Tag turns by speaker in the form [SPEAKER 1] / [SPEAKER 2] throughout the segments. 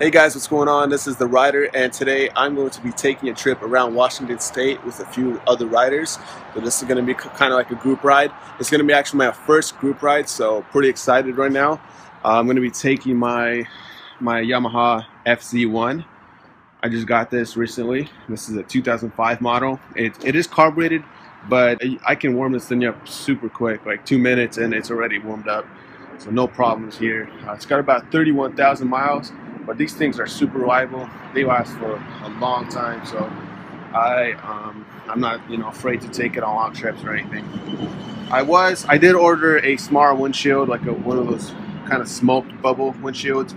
[SPEAKER 1] Hey guys, what's going on? This is the Rider, and today I'm going to be taking a trip around Washington State with a few other riders. So this is going to be kind of like a group ride. It's going to be actually my first group ride, so pretty excited right now. I'm going to be taking my Yamaha FZ1. I just got this recently. This is a 2005 model. It is carbureted, but I can warm this thing up super quick, like 2 minutes, and it's already warmed up. So no problems here. It's got about 31,000 miles. But these things are super reliable. They last for a long time, so I'm not afraid to take it on long trips or anything. I did order a smaller windshield, like one of those kind of smoked bubble windshields,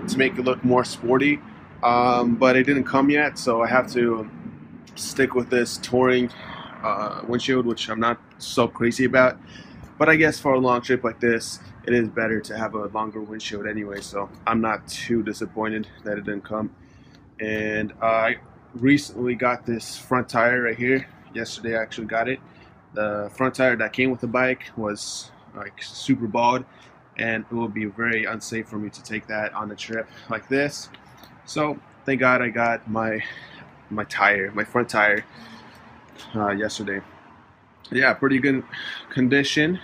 [SPEAKER 1] to make it look more sporty. But it didn't come yet, so I have to stick with this touring windshield, which I'm not so crazy about. But I guess for a long trip like this, it is better to have a longer windshield anyway, so I'm not too disappointed that it didn't come. And I recently got this front tire right here. Yesterday I actually got it. The front tire that came with the bike was like super bald, and it will be very unsafe for me to take that on a trip like this. So thank God I got my front tire yesterday. Yeah, pretty good condition.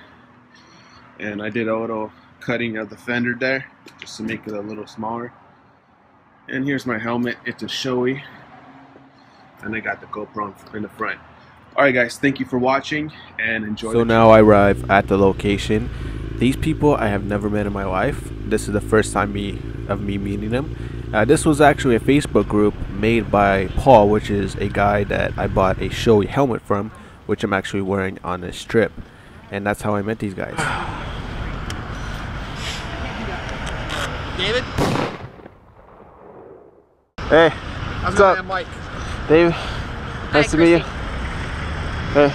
[SPEAKER 1] And I did a little cutting of the fender there just to make it a little smaller. And here's my helmet. It's a Shoei, and I got the GoPro in the front. Alright guys, thank you for watching and enjoy.
[SPEAKER 2] So now I arrive at the location. These people I have never met in my life. This is the first time of me meeting them. This was actually a Facebook group made by Paul, which is a guy that I bought a Shoei helmet from, which I'm actually wearing on this trip. And that's how I met these guys.
[SPEAKER 3] David?
[SPEAKER 2] Hey.
[SPEAKER 3] What's up? I'm Mike.
[SPEAKER 2] Dave. Nice to meet you. Hey.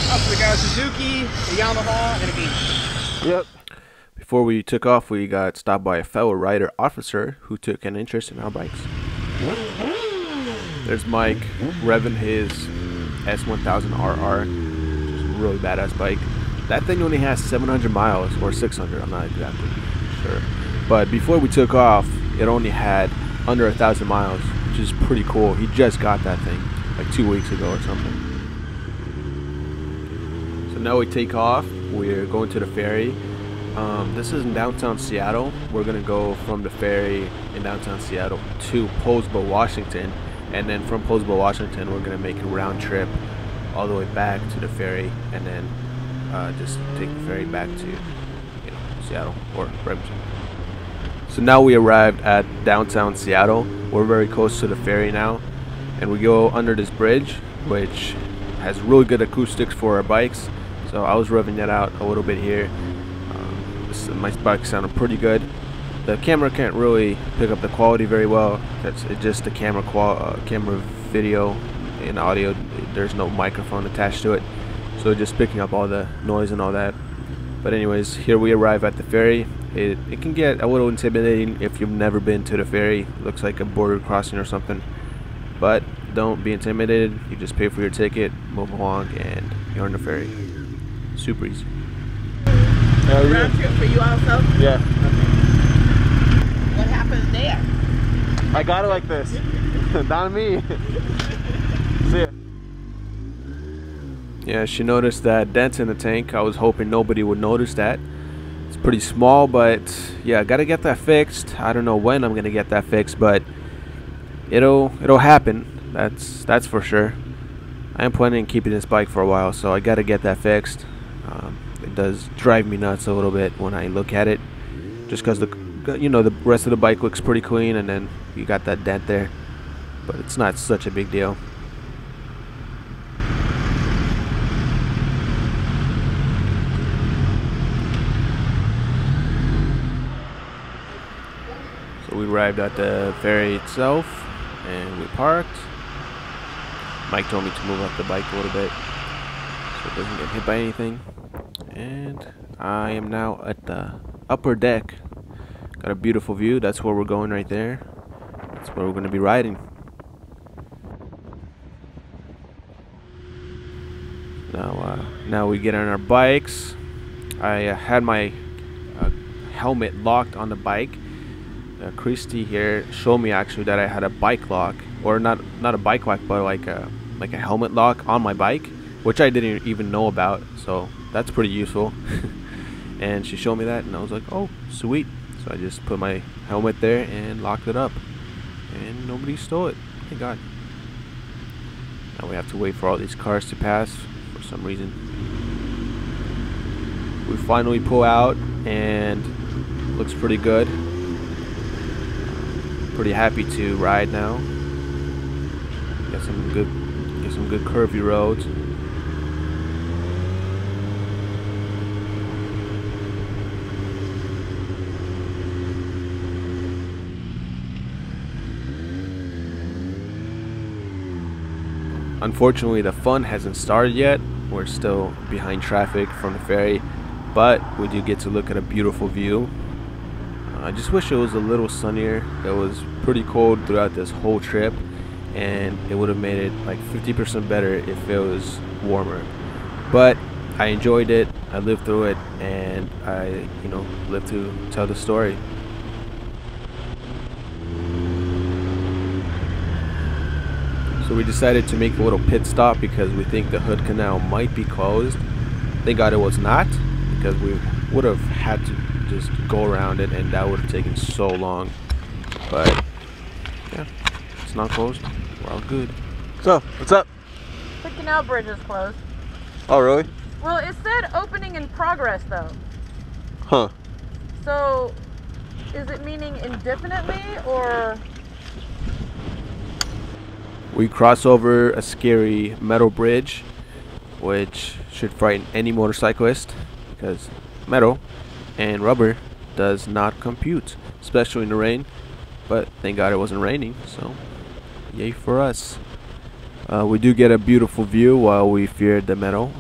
[SPEAKER 3] So we got a Suzuki, a Yamaha, and a Beach.
[SPEAKER 2] Yep. Before we took off, we got stopped by a fellow rider officer who took an interest in our bikes. There's Mike revving his S1000RR, which is a really badass bike. That thing only has 700 miles or 600, I'm not exactly sure. But before we took off, it only had under 1,000 miles, which is pretty cool. He just got that thing like 2 weeks ago or something. So now we take off. We're going to the ferry. This is in downtown Seattle. We're gonna go from the ferry in downtown Seattle to Posebo, Washington. And then from Posebo, Washington, we're gonna make a round trip all the way back to the ferry, and then just take the ferry back to Seattle or Brampton. So now we arrived at downtown Seattle. We're very close to the ferry now, and we go under this bridge, which has really good acoustics for our bikes. So I was revving that out a little bit here. My bike sounded pretty good. The camera can't really pick up the quality very well. It's just the camera video and audio. There's no microphone attached to it, so just picking up all the noise and all that. But anyways, here we arrive at the ferry. It can get a little intimidating if you've never been to the ferry. It looks like a border crossing or something, but don't be intimidated. You just pay for your ticket, move along, and you're on the ferry. Super easy.
[SPEAKER 4] Round trip for you also?
[SPEAKER 2] Yeah.
[SPEAKER 4] What happens there?
[SPEAKER 2] I got it like this. Not me. See ya. Yeah, she noticed that dent in the tank. I was hoping nobody would notice that. It's pretty small, but yeah, gotta get that fixed. I don't know when I'm gonna get that fixed, but it'll happen. That's for sure. I am planning on keeping this bike for a while, so I gotta get that fixed. It does drive me nuts a little bit when I look at it, just because the rest of the bike looks pretty clean, and then you got that dent there, but it's not such a big deal. So we arrived at the ferry itself, and we parked. Mike told me to move up the bike a little bit so it doesn't get hit by anything. And I am now at the upper deck. Got a beautiful view. That's where we're going right there. That's where we're going to be riding. Now we get on our bikes. I had my helmet locked on the bike. Krys here showed me actually that I had a bike lock, or not a bike lock, but like a helmet lock on my bike, which I didn't even know about. So that's pretty useful. And she showed me that, and I was like, oh, sweet. So I just put my helmet there and locked it up, and nobody stole it. Thank God. Now we have to wait for all these cars to pass for some reason. We finally pull out, and looks pretty good. Pretty happy to ride now. Get some good curvy roads. Unfortunately, the fun hasn't started yet. We're still behind traffic from the ferry, but we do get to look at a beautiful view. I just wish it was a little sunnier. It was pretty cold throughout this whole trip, and it would have made it like 50% better if it was warmer. But I enjoyed it, I lived through it, and I, lived to tell the story. So we decided to make a little pit stop because we think the Hood Canal might be closed. Thank God it was not, because we would have had to just go around it, and that would have taken so long. But yeah, it's not closed. We're all good.
[SPEAKER 1] So, what's up?
[SPEAKER 4] The canal bridge is closed.
[SPEAKER 1] Oh, really?
[SPEAKER 4] Well, it said opening in progress though.
[SPEAKER 1] Huh.
[SPEAKER 4] So, is it meaning indefinitely or?
[SPEAKER 2] We cross over a scary metal bridge, which should frighten any motorcyclist, because metal and rubber does not compute, especially in the rain. But thank God it wasn't raining, so yay for us. We do get a beautiful view while we feared the metal.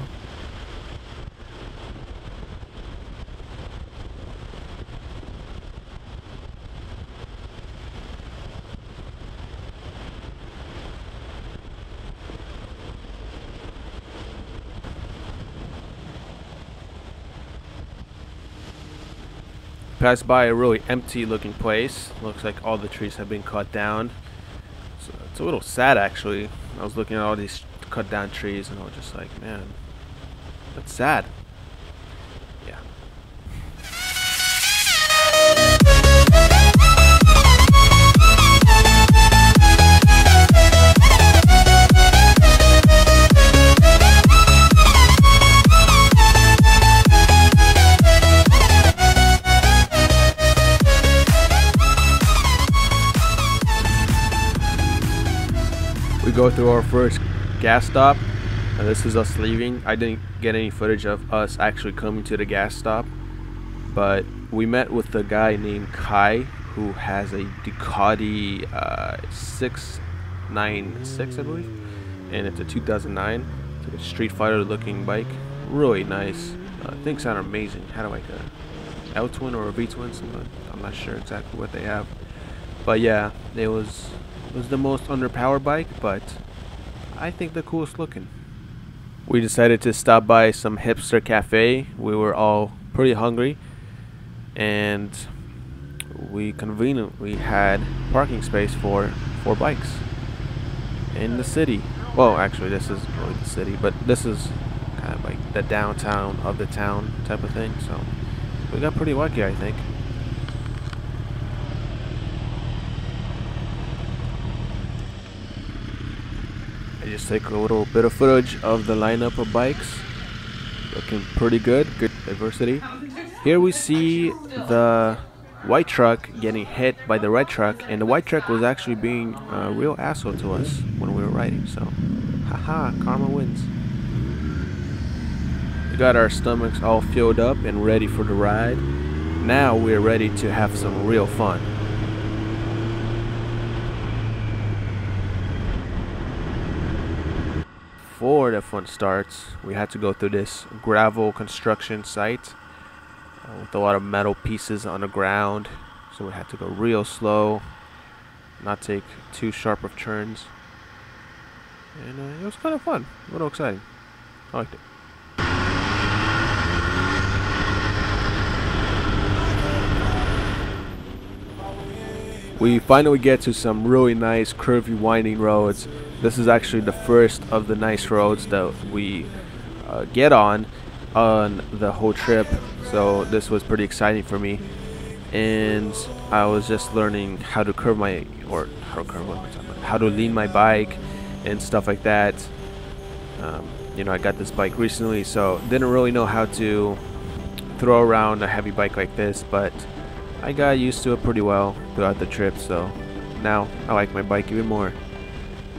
[SPEAKER 2] Passed by a really empty looking place. Looks like all the trees have been cut down. So it's a little sad actually. I was looking at all these cut down trees and I was just like, man, that's sad. Yeah. We go through our first gas stop, and this is us leaving. I didn't get any footage of us actually coming to the gas stop, but we met with a guy named Kai who has a Ducati 696, I believe, and it's a 2009. It's like a Street Fighter looking bike, really nice. Things sound amazing. Had like a L-twin or a V-twin, I'm not sure exactly what they have, but yeah, it was the most underpowered bike, but I think the coolest looking. We decided to stop by some hipster cafe. We were all pretty hungry, and we conveniently had parking space for 4 bikes in the city. Well, actually this is really the city, but this is kind of like the downtown of the town type of thing, so we got pretty lucky, I think. Just take a little bit of footage of the lineup of bikes. Looking pretty good diversity. Here we see the white truck getting hit by the red truck, and the white truck was actually being a real asshole to us when we were riding, so haha, karma wins. We got our stomachs all filled up and ready for the ride. Now we're ready to have some real fun. Before the fun starts, we had to go through this gravel construction site with a lot of metal pieces on the ground, so we had to go real slow, not take too sharp of turns, and it was kind of fun, a little exciting. I liked it. We finally get to some really nice curvy winding roads. This is actually the first of the nice roads that we get on the whole trip, so this was pretty exciting for me. And I was just learning how to curve my, or how to lean my bike and stuff like that. You know, I got this bike recently, so didn't really know how to throw around a heavy bike like this, but I got used to it pretty well throughout the trip, so now I like my bike even more.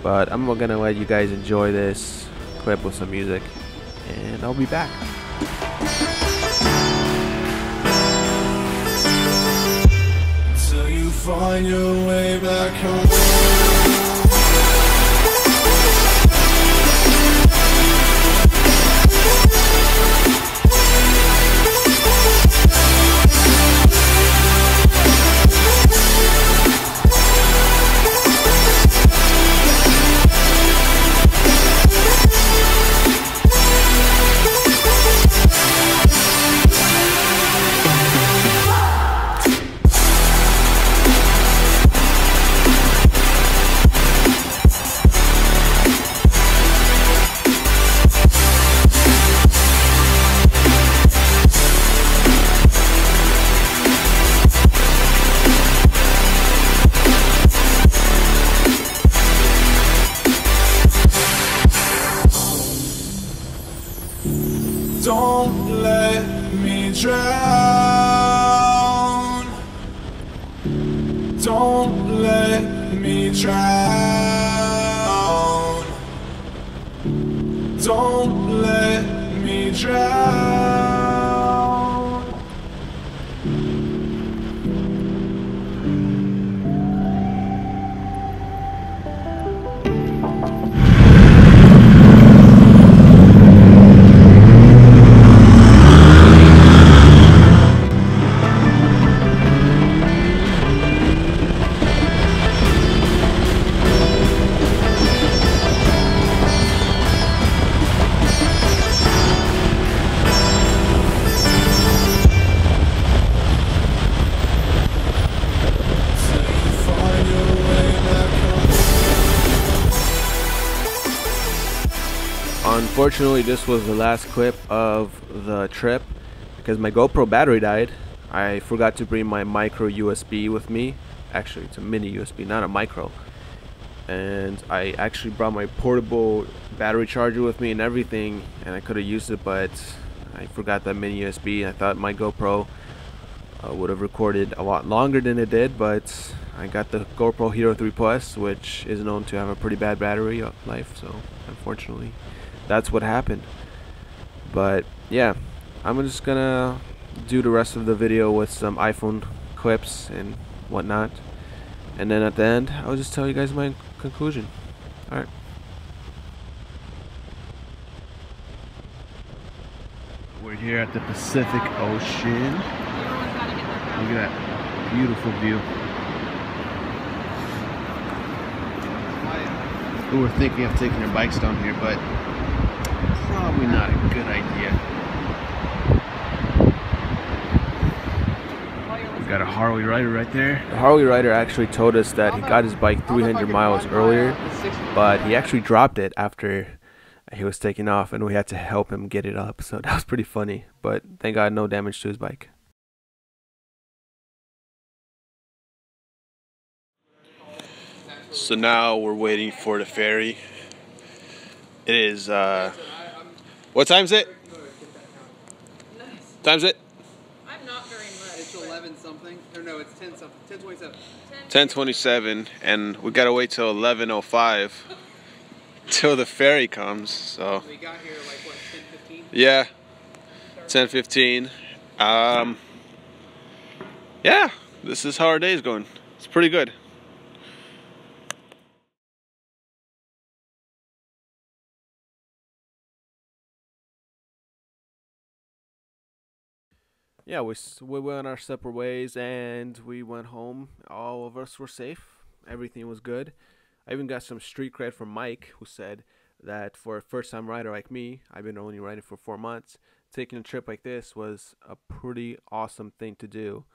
[SPEAKER 2] But I'm gonna let you guys enjoy this clip with some music, and I'll be back.
[SPEAKER 5] Till you find your way back home. Don't let me drown. Don't let me drown. Don't let me drown.
[SPEAKER 2] Unfortunately, this was the last clip of the trip because my GoPro battery died. I forgot to bring my micro USB with me. Actually, it's a mini USB, not a micro. And I actually brought my portable battery charger with me and everything, and I could have used it, but I forgot that mini USB. I thought my GoPro would have recorded a lot longer than it did, but I got the GoPro Hero 3 Plus, which is known to have a pretty bad battery life, so unfortunately that's what happened. But yeah, I'm just gonna do the rest of the video with some iPhone clips and whatnot, and then at the end I'll just tell you guys my conclusion. Alright. We're here at the Pacific Ocean. Look at that beautiful view. We were thinking of taking our bikes down here, but probably not a good idea. We've got a Harley rider right there. The Harley rider actually told us that he got his bike 300 miles earlier, but he actually dropped it after he was taking off, and we had to help him get it up, so that was pretty funny. But thank God, no damage to his bike. So now we're waiting for the ferry. It is, what time is it? Time's it?
[SPEAKER 4] I'm not very much.
[SPEAKER 3] It's 11 something. Or no, it's 10 something. 10:27.
[SPEAKER 2] 10:27, and we gotta wait till 11:05 till the ferry comes. So
[SPEAKER 3] We got here like what, 10:15?
[SPEAKER 2] yeah, 10:15. Yeah, this is how our day's going. It's pretty good. Yeah, we went our separate ways and we went home. All of us were safe. Everything was good. I even got some street cred from Mike, who said that for a first-time rider like me, I've been only riding for 4 months, taking a trip like this was a pretty awesome thing to do.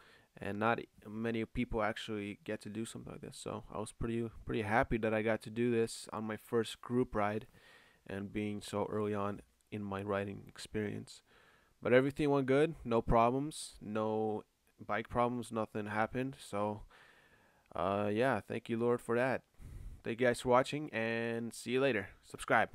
[SPEAKER 2] and not many people actually get to do something like this. So I was pretty happy that I got to do this on my first group ride, and being so early on in my riding experience. But everything went good, no problems, no bike problems, nothing happened. So yeah, thank you Lord for that. Thank you guys for watching, and see you later. Subscribe.